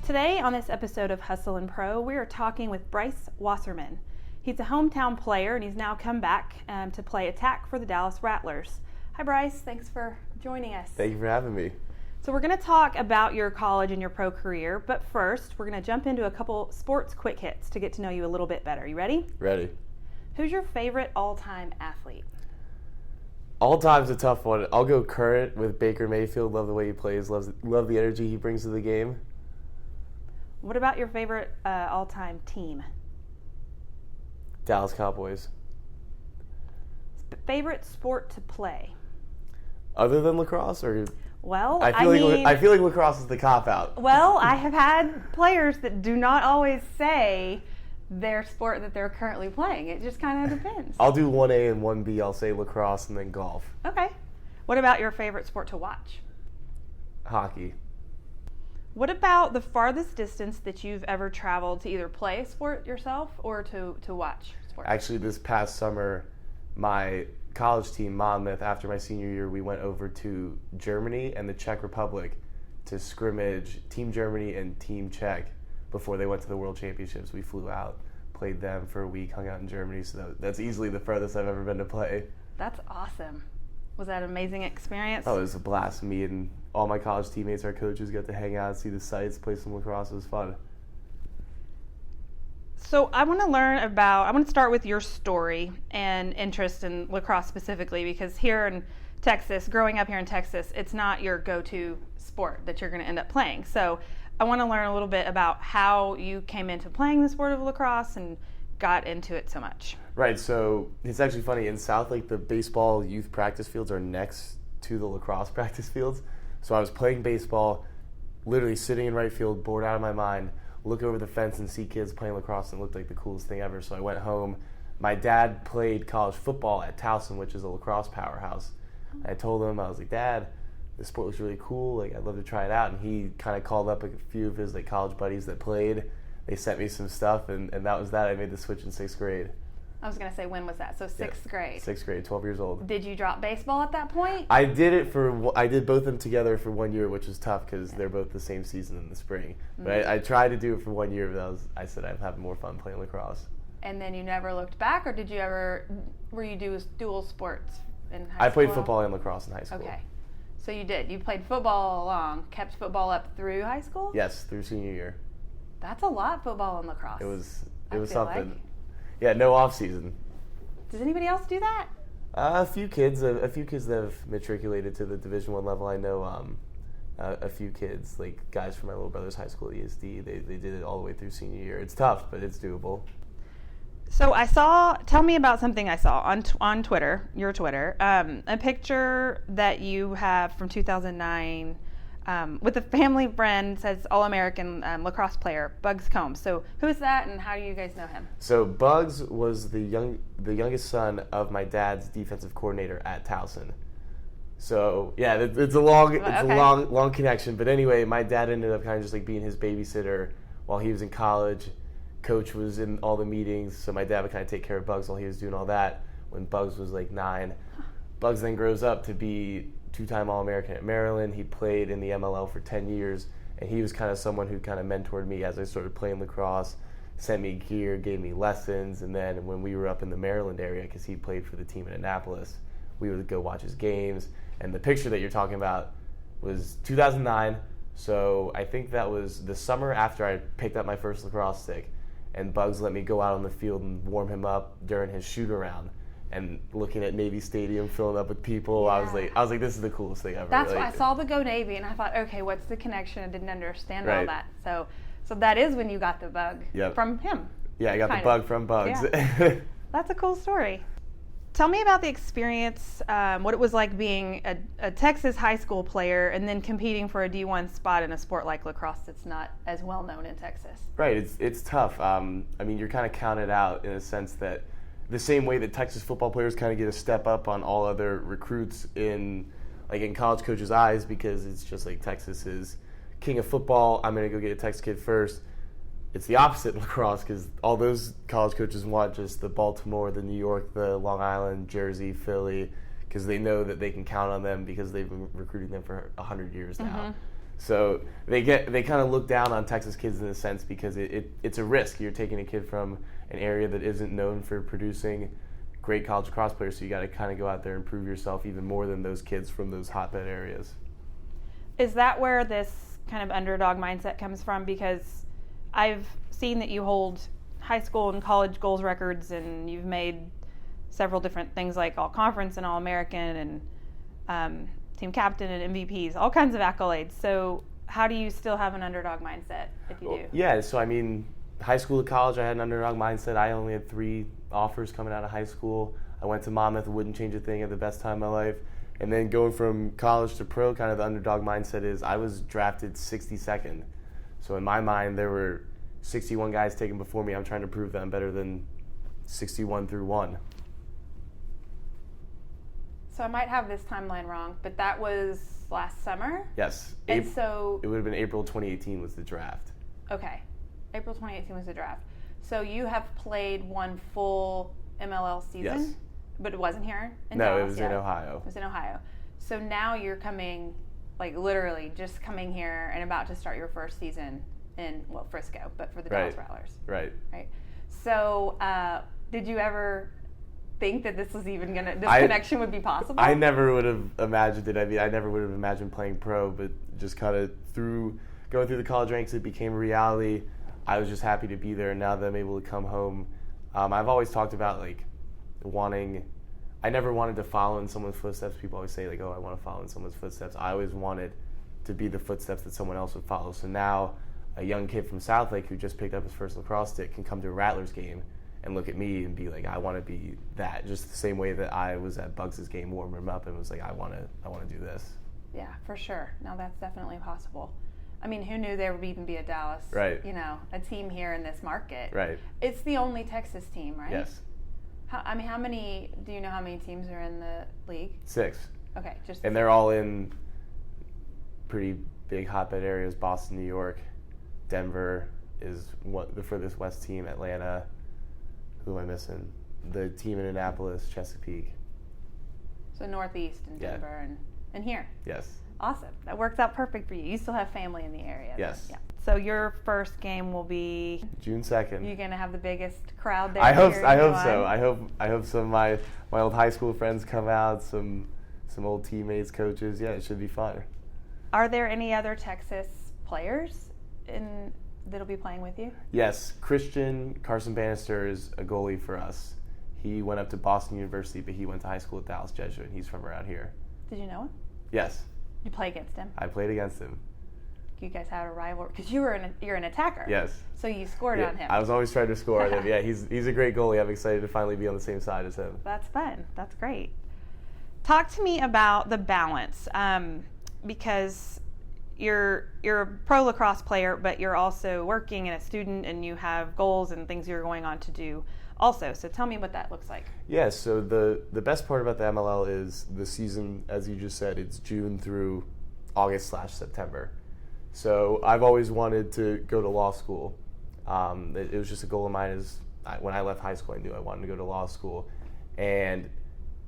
Today on this episode of Hustle and Pro, we are talking with Bryce Wasserman. He's a hometown player and he's now come back to play attack for the Dallas Rattlers. Hi Bryce, thanks for joining us. Thank you for having me. So we're going to talk about your college and your pro career, but first we're going to jump into a couple sports quick hits to get to know you a little bit better. You ready? Ready. Who's your favorite all-time athlete? All time's a tough one. I'll go current with Baker Mayfield. Love the way he plays. Love the energy he brings to the game. What about your favorite all-time team? Dallas Cowboys. Favorite sport to play? Other than lacrosse, or Well, I feel like lacrosse is the cop out. Well, I have had players that do not always say their sport that they're currently playing. It just kind of depends. I'll do 1A and 1B. I'll say lacrosse and then golf. Okay. What about your favorite sport to watch? Hockey. What about the farthest distance that you've ever traveled to either play a sport yourself or to watch sports? Actually, this past summer, my college team, Monmouth, after my senior year, we went over to Germany and the Czech Republic to scrimmage Team Germany and Team Czech before they went to the World Championships. We flew out, played them for a week, hung out in Germany, so that's easily the furthest I've ever been to play. That's awesome. Was that an amazing experience? Oh, it was a blast. Me and all my college teammates, our coaches, got to hang out, see the sights, play some lacrosse. It was fun. So I want to start with your story and interest in lacrosse specifically, because here in Texas, growing up here in Texas, it's not your go-to sport that you're going to end up playing. So I want to learn a little bit about how you came into playing the sport of lacrosse and got into it so much. Right, so it's actually funny. In South Lake, the baseball youth practice fields are next to the lacrosse practice fields. So I was playing baseball, literally sitting in right field, bored out of my mind, look over the fence and see kids playing lacrosse, and it looked like the coolest thing ever. So I went home. My dad played college football at Towson, which is a lacrosse powerhouse. I told him, I was like, Dad, this sport looks really cool. Like, I'd love to try it out. And he kind of called up a few of his college buddies that played. They sent me some stuff, and that was that. I made the switch in 6th grade. I was going to say, when was that? So 6th grade. 6th grade, 12 years old. Did you drop baseball at that point? I did both of them together for 1 year, which was tough because they're both the same season in the spring. Mm-hmm. But I tried to do it for 1 year, but I said I'm having more fun playing lacrosse. And then you never looked back, or were you dual sports in high school? I played football and lacrosse in high school. Okay. So you did. You played football all along, kept football up through high school? Yes, through senior year. That's a lot, football and lacrosse. It was something. Like. Yeah, no off season. Does anybody else do that? A few kids that have matriculated to the Division I level. I know a few kids, like guys from my little brother's high school, ESD. They did it all the way through senior year. It's tough, but it's doable. So tell me about something I saw on Twitter, your Twitter, a picture that you have from 2009 with a family friend, says All-American lacrosse player, Bugs Combs. So who is that, and how do you guys know him? So Bugs was the youngest son of my dad's defensive coordinator at Towson. So yeah, it's a long connection. But anyway, my dad ended up kind of just like being his babysitter while he was in college. Coach was in all the meetings, so my dad would kind of take care of Bugs while he was doing all that. When Bugs was like 9, Bugs then grows up to be 2-time All-American at Maryland. He played in the MLL for 10 years, and he was kind of someone who kind of mentored me as I started playing lacrosse, sent me gear, gave me lessons, and then when we were up in the Maryland area, because he played for the team in Annapolis, we would go watch his games. And the picture that you're talking about was 2009, so I think that was the summer after I picked up my first lacrosse stick, and Bugs let me go out on the field and warm him up during his shoot-around. And looking at Navy Stadium filling up with people, yeah. I was like, this is the coolest thing ever. That's why I saw the Go Navy, and I thought, okay, what's the connection? I didn't understand all that. So that is when you got the bug from him. Yeah, I got the bug from Bugs. Yeah. That's a cool story. Tell me about the experience, what it was like being a Texas high school player and then competing for a D1 spot in a sport like lacrosse that's not as well known in Texas. Right, it's tough. I mean, you're kind of counted out in a sense that the same way that Texas football players kind of get a step up on all other recruits in college coaches' eyes, because it's just like Texas is king of football. I'm going to go get a Texas kid first. It's the opposite in lacrosse, because all those college coaches want just the Baltimore, the New York, the Long Island, Jersey, Philly, because they know that they can count on them because they've been recruiting them for 100 years now. Mm-hmm. So they kind of look down on Texas kids in a sense because it's a risk. You're taking a kid from an area that isn't known for producing great college lacrosse players, so you got to kind of go out there and prove yourself even more than those kids from those hotbed areas. Is that where this kind of underdog mindset comes from? Because I've seen that you hold high school and college goals records, and you've made several different things like all-conference and all-American and team captain and MVPs, all kinds of accolades. So how do you still have an underdog mindset if you do? Yeah, so I mean, high school to college, I had an underdog mindset. I only had 3 offers coming out of high school. I went to Monmouth, wouldn't change a thing, had the best time of my life. And then going from college to pro, kind of the underdog mindset is I was drafted 62nd. So in my mind, there were 61 guys taken before me. I'm trying to prove that I'm better than 61 through 1. So I might have this timeline wrong, but that was last summer? Yes. And so it would have been April 2018 was the draft. Okay. April 2018 was the draft. So you have played one full MLL season? Yes. But it wasn't here in No, Dallas it was yet. in Ohio. It was in Ohio. So now you're coming, like literally just coming here and about to start your first season in, well, Frisco, but for the Dallas Rattlers. Right. Right. So did you ever think that this was even this connection would be possible? I never would have imagined it. I mean, I never would have imagined playing pro, but just kind of going through the college ranks, it became a reality. I was just happy to be there, and now that I'm able to come home, I've always talked about like I never wanted to follow in someone's footsteps. People always say like, oh, I want to follow in someone's footsteps. I always wanted to be the footsteps that someone else would follow. So now a young kid from Southlake who just picked up his first lacrosse stick can come to a Rattlers game and look at me and be like, I want to be that. Just the same way that I was at Bugs' game warming him up and was like, I want to do this. Yeah, for sure. No, that's definitely possible. I mean, who knew there would even be a Dallas, a team here in this market? Right. It's the only Texas team, right? Yes. Do you know how many teams are in the league? 6. Okay, and they're all in pretty big hotbed areas. Boston, New York, Denver is the furthest west team. Atlanta. Who am I missing? The team in Annapolis, Chesapeake. So Northeast and Denver and here. Yes. Awesome. That works out perfect for you. You still have family in the area. Yes. Yeah. So your first game will be June 2nd. You're going to have the biggest crowd there. I hope so. I hope some of my old high school friends come out, some old teammates, coaches. Yeah, it should be fun. Are there any other Texas players that'll be playing with you? Yes. Carson Bannister is a goalie for us. He went up to Boston University, but he went to high school at Dallas Jesuit. He's from around here. Did you know him? Yes. You play against him? I played against him. You guys had a rivalry because you're an attacker. Yes. So you scored on him. I was always trying to score on him. Yeah, he's a great goalie. I'm excited to finally be on the same side as him. That's fun. That's great. Talk to me about the balance, because you're a pro lacrosse player, but you're also working and a student, and you have goals and things you're going on to do also. So tell me what that looks like. Yeah. So the best part about the MLL is the season, as you just said, it's June through August/September. So I've always wanted to go to law school. It was just a goal of mine. When I left high school, I knew I wanted to go to law school. And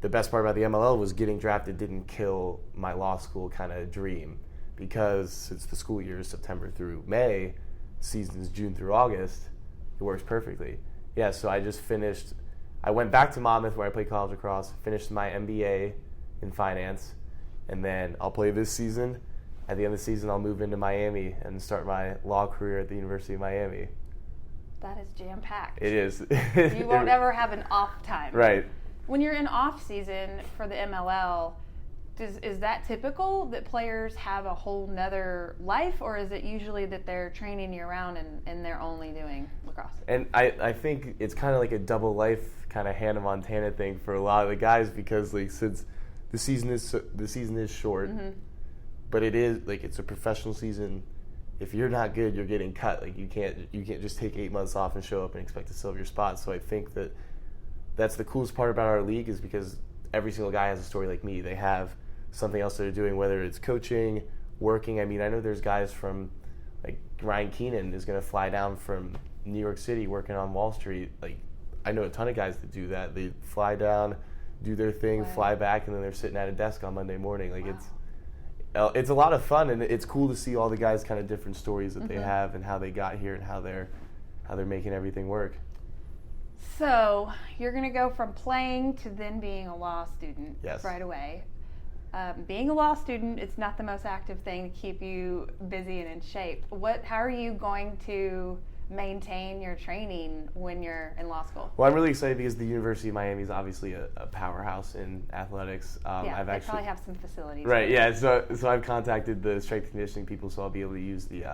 the best part about the MLL was getting drafted didn't kill my law school kind of dream, because since the school year is September through May, season's June through August, it works perfectly. Yeah, so I went back to Monmouth where I played college lacrosse, finished my MBA in finance, and then I'll play this season. At the end of the season, I'll move into Miami and start my law career at the University of Miami. That is jam-packed. It is. You won't ever have an off time. Right. When you're in off season for the MLL, is that typical that players have a whole nother life, or is it usually that they're training year round and they're only doing lacrosse? And I think it's kind of like a double life kind of Hannah Montana thing for a lot of the guys, because like since the season is short, mm-hmm. but it is like it's a professional season. If you're not good, you're getting cut. Like you can't just take 8 months off and show up and expect to still have your spot. So I think that's the coolest part about our league, is because every single guy has a story like me. They have something else they're doing, whether it's coaching, working. I mean, I know there's guys from, like Ryan Keenan is going to fly down from New York City working on Wall Street. Like, I know a ton of guys that do that. They fly down, do their thing, fly back, and then they're sitting at a desk on Monday morning. Like, it's a lot of fun, and it's cool to see all the guys' kind of different stories that they have and how they got here and how they're making everything work. So you're going to go from playing to then being a law student right away. Being a law student, it's not the most active thing to keep you busy and in shape. How are you going to maintain your training when you're in law school? Well, I'm really excited because the University of Miami is obviously a powerhouse in athletics. They probably have some facilities. Right, yeah. So I've contacted the strength conditioning people, so I'll be able to use the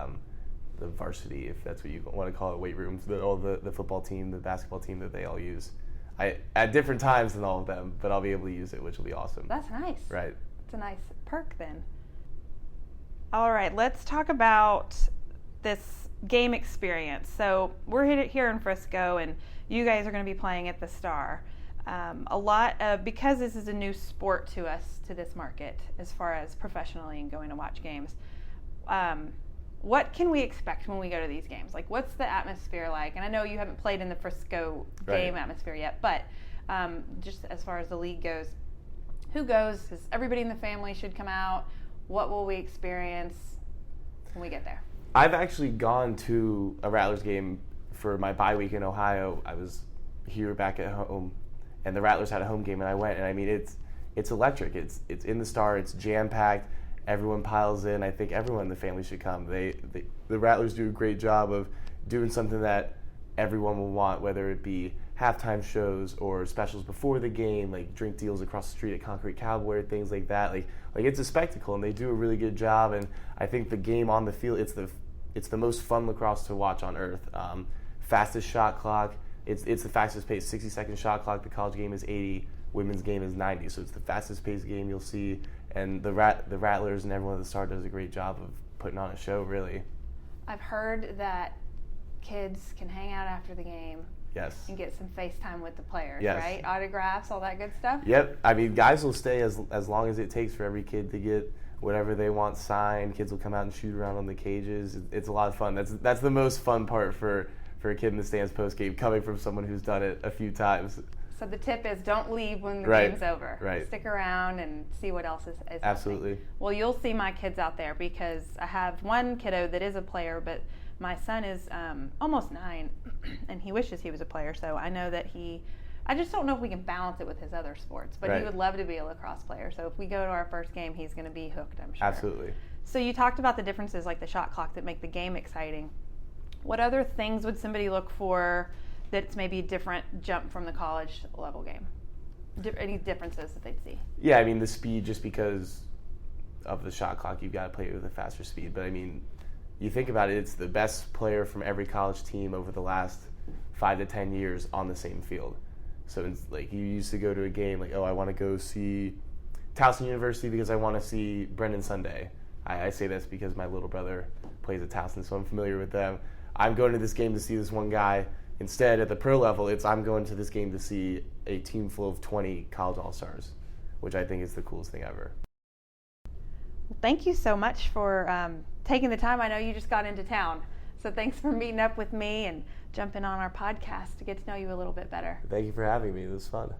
varsity, if that's what you want to call it, weight rooms, all the football team, the basketball team that they all use. At different times than all of them, but I'll be able to use it, which will be awesome. That's nice. Right. It's a nice perk then. All right, let's talk about this game experience. So we're here in Frisco, and you guys are going to be playing at the Star. Because this is a new sport to us, to this market, as far as professionally and going to watch games. What can we expect when we go to these games? Like, what's the atmosphere like? And I know you haven't played in the Frisco game atmosphere yet, but just as far as the league goes, who goes? Because everybody in the family should come out. What will we experience when we get there? I've actually gone to a Rattlers game for my bye week in Ohio. I was here back at home, and the Rattlers had a home game, and I went. And I mean, it's electric. It's in the Star. It's jam packed. Everyone piles in. I think everyone in the family should come. The Rattlers do a great job of doing something that everyone will want, whether it be halftime shows or specials before the game, like drink deals across the street at Concrete Cowboy, things like that. Like it's a spectacle, and they do a really good job. And I think the game on the field, it's the most fun lacrosse to watch on earth. Fastest shot clock. It's the fastest paced 60-second shot clock. The college game is 80. Women's game is 90. So it's the fastest paced game you'll see. And the Rattlers and everyone at the Star does a great job of putting on a show, really. I've heard that kids can hang out after the game. Yes. And get some FaceTime with the players, yes. right? Autographs, all that good stuff? Yep. I mean, guys will stay as long as it takes for every kid to get whatever they want signed. Kids will come out and shoot around on the cages. It's a lot of fun. That's the most fun part for a kid in the stands post-game, coming from someone who's done it a few times. So the tip is don't leave when the game's over. Right. Stick around and see what else is Absolutely. happening. Well, you'll see my kids out there because I have one kiddo that is a player, but my son is almost 9, and he wishes he was a player. So I know that I just don't know if we can balance it with his other sports, but he would love to be a lacrosse player. So if we go to our first game, he's going to be hooked, I'm sure. Absolutely. So you talked about the differences like the shot clock that make the game exciting. What other things would somebody look for that's maybe a different jump from the college level game? Any differences that they'd see? Yeah, I mean, the speed, just because of the shot clock, you've got to play it with a faster speed. But I mean, you think about it, it's the best player from every college team over the last 5 to 10 years on the same field. So it's like you used to go to a game like, oh, I want to go see Towson University because I want to see Brendan Sunday. I say this because my little brother plays at Towson, so I'm familiar with them. I'm going to this game to see this one guy. Instead, at the pro level, I'm going to this game to see a team full of 20 college all-stars, which I think is the coolest thing ever. Thank you so much for taking the time. I know you just got into town, so thanks for meeting up with me and jumping on our podcast to get to know you a little bit better. Thank you for having me. It was fun.